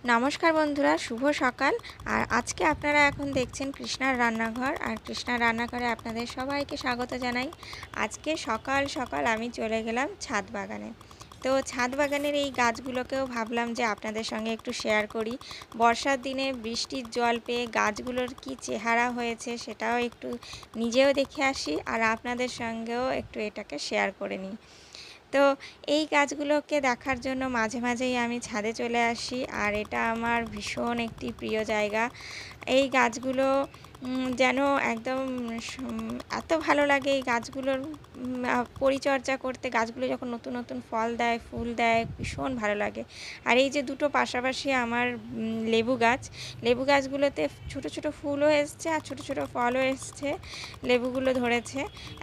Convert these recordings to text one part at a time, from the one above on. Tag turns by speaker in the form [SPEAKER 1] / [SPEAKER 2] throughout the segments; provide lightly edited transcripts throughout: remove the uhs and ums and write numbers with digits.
[SPEAKER 1] নমস্কার বন্ধুরা, শুভ সকাল। আর আজকে আপনারা এখন দেখছেন কৃষ্ণার রান্নাঘর। আর কৃষ্ণার রান্নাঘরে আপনাদের সবাইকে স্বাগত জানাই। আজকে সকাল সকাল আমি চলে গেলাম ছাদ বাগানে। তো ছাদ বাগানের এই গাছগুলোকেও ভাবলাম যে আপনাদের সঙ্গে একটু শেয়ার করি। বর্ষার দিনে বৃষ্টির জল পেয়ে গাছগুলোর কি চেহারা হয়েছে সেটাও একটু নিজেও দেখে আসি, আর আপনাদের সঙ্গেও একটু এটাকে শেয়ার করে নিই। তো এই গাছগুলোকে দেখার জন্য মাঝে মাঝেই আমি ছাদে চলে আসি, আর এটা আমার ভীষণ একটি প্রিয় জায়গা। এই গাছগুলো যেন একদম এত ভালো লাগে এই গাছগুলোর পরিচর্যা করতে। গাছগুলো যখন নতুন নতুন ফল দেয়, ফুল দেয়, ভীষণ ভালো লাগে। আর এই যে দুটো পাশাপাশি আমার লেবু গাছগুলোতে ছোট ছোট ফুলও এসছে আর ছোট ছোট ফলও এসছে। লেবুগুলো ধরেছে,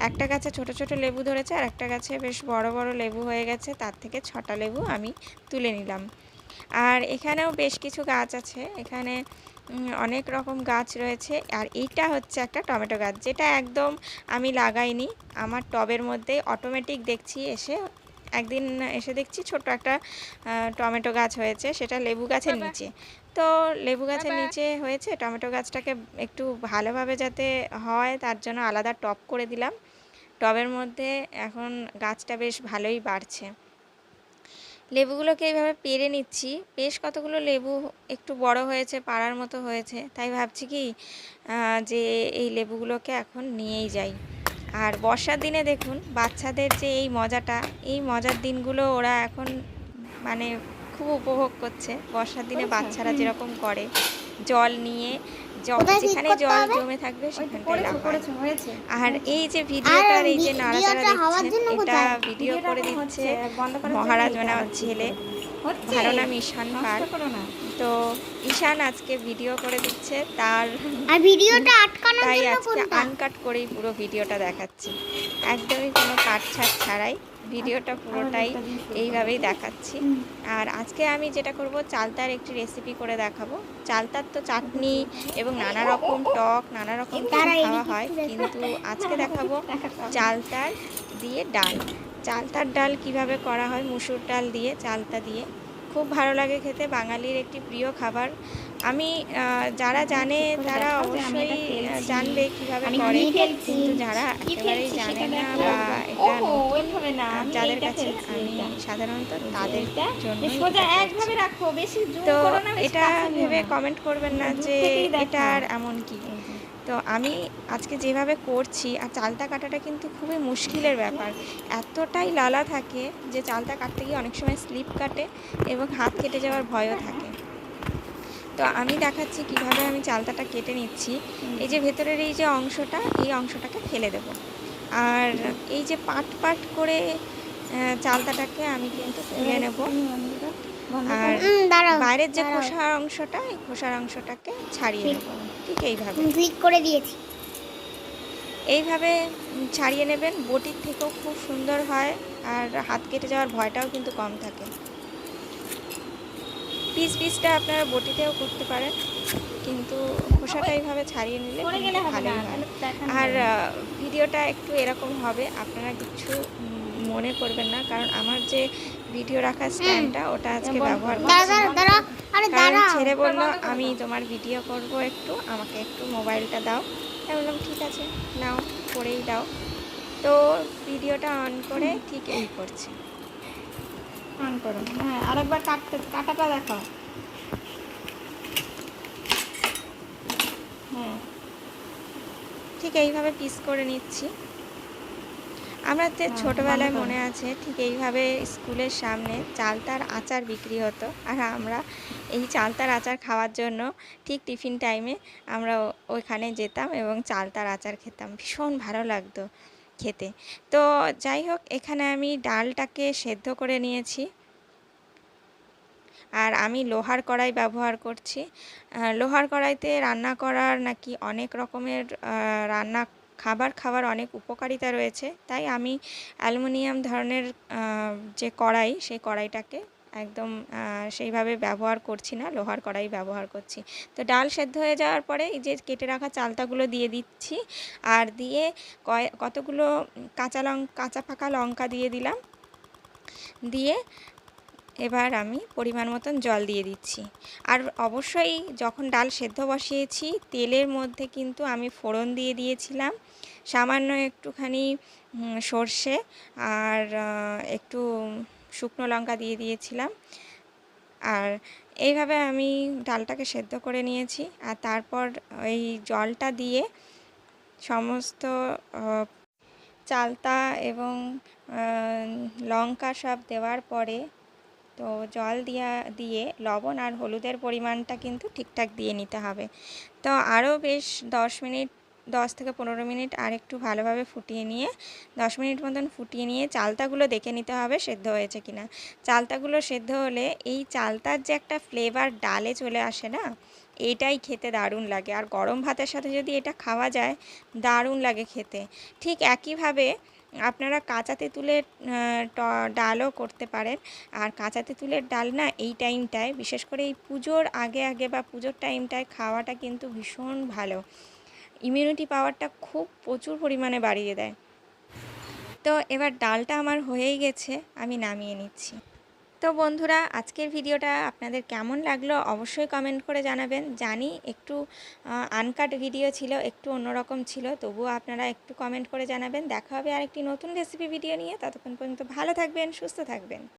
[SPEAKER 1] একটা গাছে ছোট ছোট লেবু ধরেছে আর একটা গাছে বেশ বড় বড় লেবু হয়ে গেছে। তার থেকে 6টা লেবু আমি তুলে নিলাম। আর এখানেও বেশ কিছু গাছ আছে, এখানে অনেক রকম গাছ রয়েছে। আর এইটা হচ্ছে একটা টমেটো গাছ, যেটা একদম আমি লাগাইনি, আমার টবের মধ্যে অটোমেটিক দেখছি একদিন এসে দেখছি ছোট্ট একটা টমেটো গাছ হয়েছে, সেটা লেবু গাছের নিচে। তো লেবু গাছের নিচে হয়েছে, টমেটো গাছটাকে একটু ভালোভাবে যাতে হয় তার জন্য আলাদা টব করে দিলাম। টবের মধ্যে এখন গাছটা বেশ ভালোই বাড়ছে। লেবুগুলোকে এইভাবে পেরে নিচ্ছি। বেশ কতগুলো লেবু একটু বড় হয়েছে, পাড়ার মতো হয়েছে, তাই ভাবছি কি যে এই লেবুগুলোকে এখন নিয়েই যাই। আর বর্ষার দিনে দেখুন বাচ্চাদের যে এই মজাটা, এই মজার দিনগুলো ওরা এখন মানে খুব উপভোগ করছে। বর্ষার দিনে বাচ্চারা যেরকম করে, জল নিয়ে যেখানে জল জমে থাকবে সেখানটায় লাফায়। আর এই যে ভিডিওটার এই যে নাড়াচাড়া দেখছেন, এটা ভিডিও করে দিচ্ছে মহারাজ মানে আমার ছেলে, ভালো নাম ঈশান পাল। তো ঈশান আজকে ভিডিও করে দিচ্ছে তার, তাই আজকে আনকাট করেই পুরো ভিডিওটা দেখাচ্ছি, একদমই কোনো কাটছাট ছাড়াই ভিডিওটা পুরোটাই এইভাবেই দেখাচ্ছি। আর আজকে আমি যেটা করব, চালতার একটি রেসিপি করে দেখাবো। চালতার তো চাটনি এবং নানা রকম টক, নানা রকম কিছু খাওয়া হয়, কিন্তু আজকে দেখাবো চালতার দিয়ে ডাল। চালতার ডাল কিভাবে করা হয়, মুসুর ডাল দিয়ে চালতা দিয়ে, খুব ভালো লাগে খেতে, বাঙালির একটি প্রিয় খাবার। আমি যারা জানে তারা অবশ্যই জানবে কিভাবে করে, কিন্তু যারা একেবারেই জানে না বা এটা নতুন যাদের কাছে, আমি সাধারণত তাদের জন্য তো এটা ভেবে কমেন্ট করবেন না যে এটা আর এমন কি। তো আমি আজকে যেভাবে করছি, আর চালতা কাটাটা কিন্তু খুবই মুশকিলের ব্যাপার, এতটাই লালা থাকে যে চালতা কাটতে গিয়ে অনেক সময় স্লিপ কাটে এবং হাত কেটে যাওয়ার ভয়ও থাকে। তো আমি দেখাচ্ছি কিভাবে আমি চালতাটা কেটে নিচ্ছি। এই যে ভেতরের এই যে অংশটা, এই অংশটাকে ফেলে দেব। আর এই যে পাট পাট করে চালতাটাকে আমি কিন্তু তুলে নেব। আর বাইরের যে খোসার অংশটা, এই খোসার অংশটাকে ছাড়িয়ে নেব। ঠিক এইভাবে করে দিয়েছি, এইভাবে ছাড়িয়ে নেবেন। বটির থেকেও খুব সুন্দর হয়, আর হাত কেটে যাওয়ার ভয়টাও কিন্তু কম থাকে। পিসটা আপনারা বটিতেও করতে পারেন, কিন্তু খোসাটা এইভাবে ছাড়িয়ে নিলে ভালোই হয়। আর ভিডিওটা একটু এরকম হবে, আপনারা কিছু মনে করবেন না, কারণ আমার যে ভিডিও রাখার স্ট্যান্ডটা ওটা আজকে ব্যবহার করছি। কারণ ছেলে বললো আমি তোমার ভিডিও করব, একটু আমাকে একটু মোবাইলটা দাও। আমি বললাম ঠিক আছে নাও, করেই দাও। তো ভিডিওটা অন করে ঠিক এই করছি, অন করো। হ্যাঁ, আরেকবার কাটাটা দেখাও। হ্যাঁ, ঠিক এইভাবে পিস করে নিচ্ছি। আমাদের ছোটোবেলায় মনে আছে, ঠিক এইভাবে স্কুলের সামনে চালতার আচার বিক্রি হতো, আর আমরা এই চালতার আচার খাওয়ার জন্য ঠিক টিফিন টাইমে আমরা ওইখানে যেতাম এবং চালতার আচার খেতাম, ভীষণ ভালো লাগতো খেতে। তো যাই হোক, এখানে আমি ডালটাকে সেদ্ধ করে নিয়েছি, আর আমি লোহার কড়াই ব্যবহার করছি। লোহার কড়াইতে রান্না করার নাকি অনেক রকমের খাবার অনেক উপকারিতা রয়েছে, তাই আমি অ্যালুমিনিয়াম ধরনের যে কড়াই, সেই কড়াইটাকে একদম সেইভাবে ব্যবহার করছি না, লোহার কড়াই ব্যবহার করছি। তো ডাল সেদ্ধ হয়ে যাওয়ার পরে এই যে কেটে রাখা চালতাগুলো দিয়ে দিচ্ছি, আর দিয়ে কতগুলো কাঁচা পাকা লঙ্কা দিয়ে দিলাম। দিয়ে এবার আমি পরিমাণ মতন জল দিয়ে দিচ্ছি। আর অবশ্যই যখন ডাল সেদ্ধ বসিয়েছি তেলের মধ্যে কিন্তু আমি ফোড়ন দিয়ে দিয়েছিলাম সামান্য একটুখানি সর্ষে আর একটু শুকনো লঙ্কা দিয়ে দিয়েছিলাম। আর এইভাবে আমি ডালটাকে সেদ্ধ করে নিয়েছি। আর তারপর ওই জলটা দিয়ে সমস্ত চালতা এবং লঙ্কা সব দেওয়ার পরে তো জল দিয়ে লবণ আর হলুদের পরিমাণটা কিন্তু ঠিকঠাক দিয়ে নিতে হবে। তো আরও বেশ 10 থেকে 15 মিনিট আর একটু ভালোভাবে ফুটিয়ে নিয়ে 10 মিনিট মতন ফুটিয়ে নিয়ে চালতাগুলো দেখে নিতে হবে সেদ্ধ হয়েছে কিনা। চালতাগুলো সেদ্ধ হলে এই চালতার যে একটা ফ্লেভার ডালে চলে আসে না, এইটাই খেতে দারুণ লাগে। আর গরম ভাতের সাথে যদি এটা খাওয়া যায় দারুণ লাগে খেতে। ঠিক একইভাবে আপনারা কাঁচা তেঁতুলের ডালও করতে পারেন। আর কাঁচা তেঁতুলের ডাল না এই টাইমটায় বিশেষ করে এই পুজোর আগে বা পুজোর টাইমটায় খাওয়াটা কিন্তু ভীষণ ভালো, ইমিউনিটি পাওয়ারটা খুব প্রচুর পরিমাণে বাড়িয়ে দেয়। তো এবার ডালটা আমার হয়েই গেছে, আমি নামিয়ে নিচ্ছি। তো বন্ধুরা, আজকের ভিডিওটা আপনাদের কেমন লাগলো অবশ্যই কমেন্ট করে জানাবেন। জানি একটু আনকাট ভিডিও ছিল, একটু অন্যরকম ছিল, তবুও আপনারা একটু কমেন্ট করে জানাবেন। দেখা হবে আরেকটি নতুন রেসিপি ভিডিও নিয়ে। ততক্ষণ পর্যন্ত ভালো থাকবেন, সুস্থ থাকবেন।